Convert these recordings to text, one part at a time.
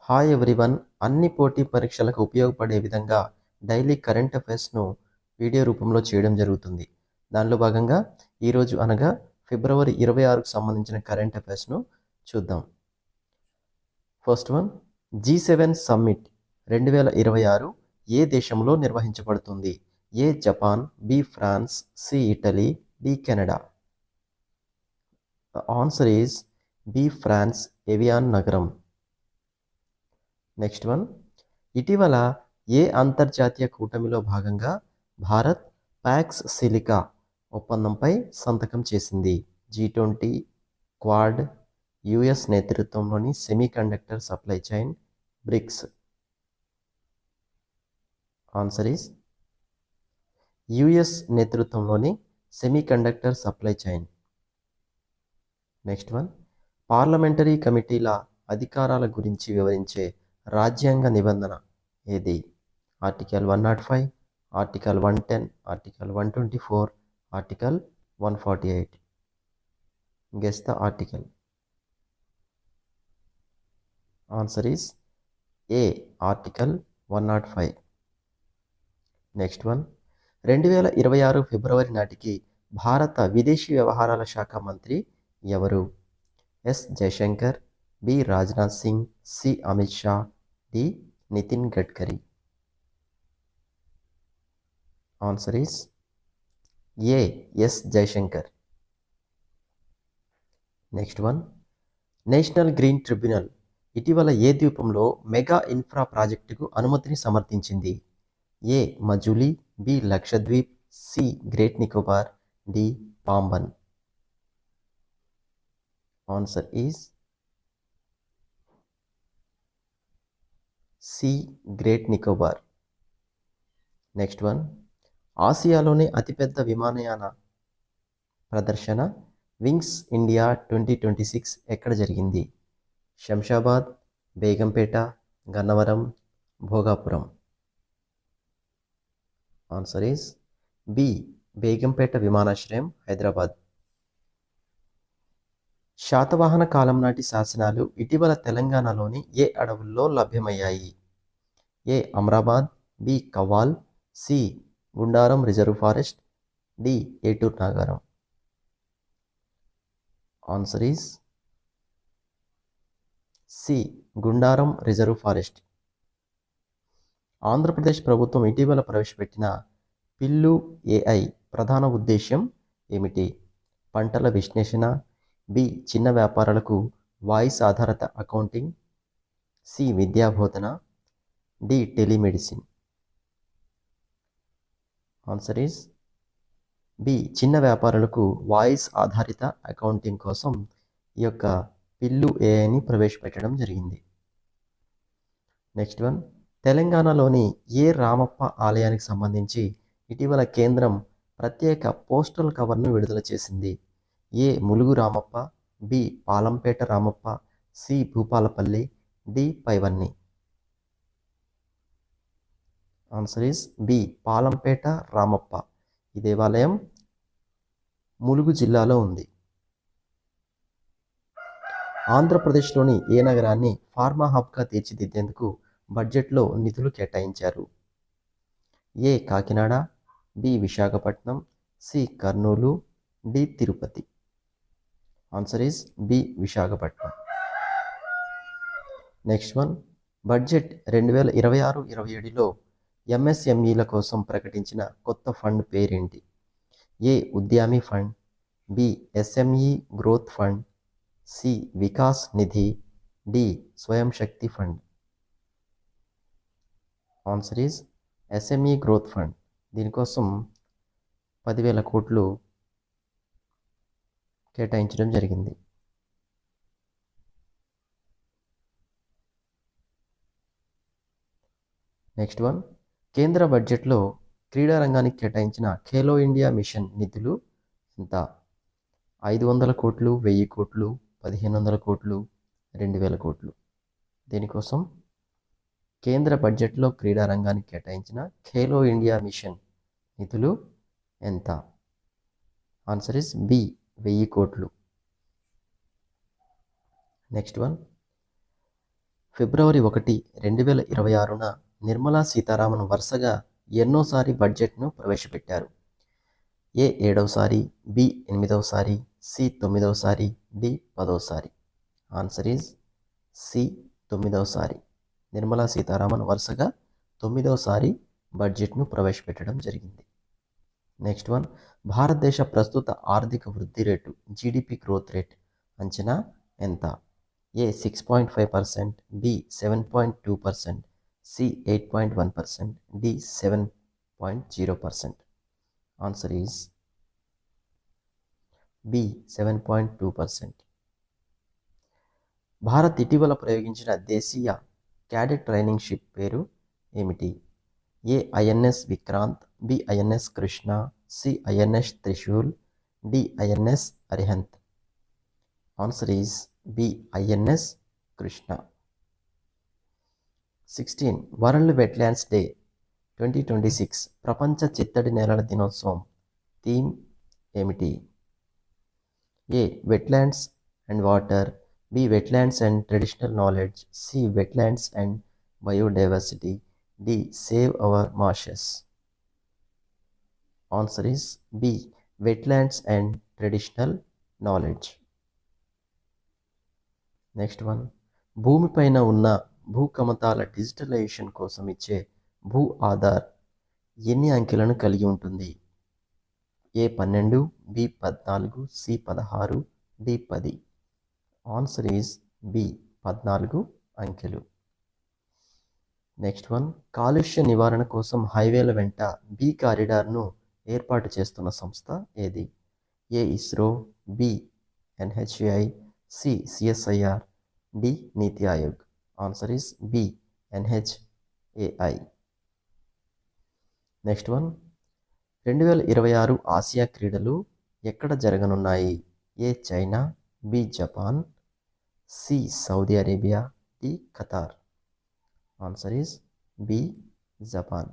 Hi everyone. అన్ని పోటీ పరీక్షలకు ఉపయోగపడే విధంగా డైలీ కరెంట్ అఫైర్స్ను వీడియో రూపంలో చేయడం జరుగుతుంది. దానిలో భాగంగా ఈరోజు అనగా ఫిబ్రవరి 26కు సంబంధించిన కరెంట్ అఫైర్స్ను చూద్దాం. ఫస్ట్ వన్, G7 సమ్మిట్ 2026 ఏ దేశంలో నిర్వహించబడుతుంది? A Japan, B France, C Italy, D Canada. The answer is B France, Evian నగరం. నెక్స్ట్ వన్, ఇటీవల ఏ అంతర్జాతీయ కూటమిలో భాగంగా భారత్ ప్యాక్స్ సిలికా ఒప్పందంపై సంతకం చేసింది? G20, క్వాడ్, యుఎస్ నేతృత్వంలోని semiconductor supply chain, BRICS. Answer is US నేతృత్వంలోని semiconductor supply chain. Next one, parliamentary కమిటీల అధికారాల గురించి వివరించే రాజ్యాంగ నిబంధన ఏది? Article 105, article 110, article 124, article 148. Guess the article. Answer is A, article 105. Next one, 2026 ఫిబ్రవరి నాటికి భారత విదేశీ వ్యవహారాల శాఖ మంత్రి ఎవరు? S Jaishankar, B Rajnath Singh, C Amit Shah, D Nitin Gadkari. Answer is A, yes Jayashankar. Next one, national green tribunal ఇటీవల ఏ ద్వీపంలో మెగా ఇన్ఫ్రా ప్రాజెక్టుకు అనుమతిని సమర్థించింది? A Majuli, B Lakshadweep, C great Nicobar, D Pamban. Answer is C great Nicobar. Next one, ఆసియాలోనే అతిపెద్ద విమానయాన ప్రదర్శన వింగ్స్ ఇండియా 2026 ఎక్కడ జరిగింది? Shamshabad, Begumpet, Gannavaram, Bhogapuram. Answer is B Begumpet విమానాశ్రయం, హైదరాబాద్. శాతవాహన కాలం నాటి శాసనాలు ఇటీవల తెలంగాణలోని ఏ అడవుల్లో లభ్యమయ్యాయి? A Amrabad, B Kawal, C Gundaram reserve forest, D Eturu Nagaram. Answer is C Gundaram reserve forest. Andhra Pradesh ప్రభుత్వం ఇటీవల ప్రవేశపెట్టిన పిల్లు ఏఐ ప్రధాన ఉద్దేశ్యం ఏమిటి? పంటల విశ్లేషణ, బి చిన్న వ్యాపారాలకు వాయిస్ ఆధారిత అకౌంటింగ్, సి విద్యా బోధన, D telemedicine. Answer is B చిన్న వ్యాపారులకు వాయిస్ ఆధారిత అకౌంటింగ్ కోసం ఈ యొక్క పిల్లు ఏఐని ప్రవేశపెట్టడం జరిగింది. నెక్స్ట్ వన్, తెలంగాణలోని ఏ రామప్ప ఆలయానికి సంబంధించి ఇటీవల కేంద్రం ప్రత్యేక పోస్టల్ కవర్ను విడుదల చేసింది? A Mulugu Ramappa, B Palampet Ramappa, C Bhupalpally, D పైవన్ని. Answer is B Palampet Ramappa. ఈ దేవాలయం ములుగు జిల్లాలో ఉంది. ఆంధ్రప్రదేశ్లోని ఏ నగరాన్ని ఫార్మా హబ్గా తీర్చిదిద్దేందుకు బడ్జెట్లో నిధులు కేటాయించారు? A Kakinada, B Visakhapatnam, C Kurnool, D Tirupati. Answer is B Visakhapatnam. Next one, budget 2026-27లో ఎంఎస్ఎంఈల కోసం ప్రకటించిన కొత్త ఫండ్ పేరేంటి? A Udyami fund, B SME growth fund, C Vikas Nidhi, D Swayam Shakti fund. Answer is SME growth fund. దీనికోసం 10,000 కోట్లు కేటాయించడం జరిగింది. నెక్స్ట్ వన్, కేంద్ర బడ్జెట్లో క్రీడా రంగానికి కేటాయించిన ఖేలో ఇండియా మిషన్ నిధులు ఎంత? 500 కోట్లు, 1000 కోట్లు, 1500 కోట్లు, 2000 కోట్లు. దీనికోసం కేంద్ర బడ్జెట్లో క్రీడా రంగానికి కేటాయించిన ఖేలో ఇండియా మిషన్ నిధులు ఎంత? ఆన్సర్ ఇస్ బి 1000 కోట్లు. నెక్స్ట్ వన్, ఫిబ్రవరి 1, 2026న నిర్మలా సీతారామన్ వరుసగా ఎన్నోసారి బడ్జెట్ను ప్రవేశపెట్టారు? ఏ 7వసారి, బి 8వసారి, సి 9వసారి, డి 10వసారి? ఆన్సర్ ఈజ్ సి 9వసారి. నిర్మలా సీతారామన్ వరుసగా 9వసారి బడ్జెట్ను ప్రవేశపెట్టడం జరిగింది. నెక్స్ట్ వన్, భారతదేశ ప్రస్తుత ఆర్థిక వృద్ధి రేటు జీడిపి గ్రోత్ రేట్ అంచనా ఎంత? A 6.5%, B 7.2%, C 8.1%, D 7.0%? Answer is B 7.2%. Bharat ఇటీవల ప్రయోగించిన దేశీయ క్యాడెట్ ట్రైనింగ్ షిప్ పేరు ఏమిటి? A INS Vikrant, B INS Krishna, C INS Trishul, D INS Arihant? Answer is B INS Krishna. 16 world wetlands day 2026 ప్రపంచ చిత్తడి నేలల దినోత్సవం థీమ్ ఏమిటి? A wetlands and water, B wetlands and traditional knowledge, C wetlands and biodiversity, D save our marshes? Answer is B wetlands and traditional knowledge. Next one, భూమిపైన ఉన్న భూకమతాల digitalisation కోసం ఇచ్చే భూ ఆధార్ ఎన్ని అంకెలను కలిగి ఉంటుంది? A 12, B 14, C 16, D 10? Answer is B 14 అంకెలు. నెక్స్ట్ వన్, కాలుష్య నివారణ కోసం హైవేల వెంట బి కారిడార్ను ఏర్పాటు చేస్తున్న సంస్థ ఏది? A ISRO, B NHAI, C CSIR, D NITI Aayog? Answer is B NHAI. Next one, 2026 Asia క్రీడలు ఎక్కడ జరగనున్నాయి? A China, B Japan, C Saudi Arabia, D Qatar? Answer is B Japan.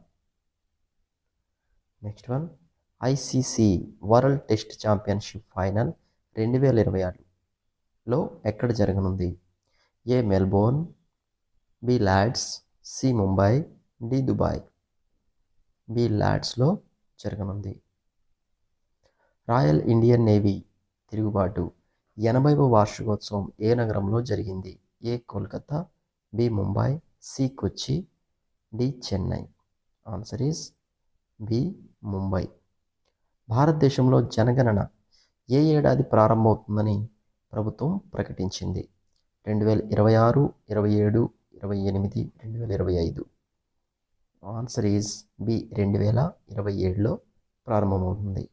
Next one, ICC world test championship final 2026లో ఎక్కడ జరగనుంది? A Melbourne, B Lord's, C Mumbai, D Dubai? B లార్డ్స్లో జరగనుంది. Royal Indian navy తిరుగుబాటు 80వ వార్షికోత్సవం ఏ నగరంలో జరిగింది? A Kolkata, B Mumbai, C Kochi, D Chennai? Answer is B Mumbai. భారతదేశంలో జనగణన ఏ ఏడాది ప్రారంభమవుతుందని ప్రభుత్వం ప్రకటించింది? 2026, 27, 28, 2025? ఆన్సర్ ఈజ్ బి 2027లో ప్రారంభమవుతుంది.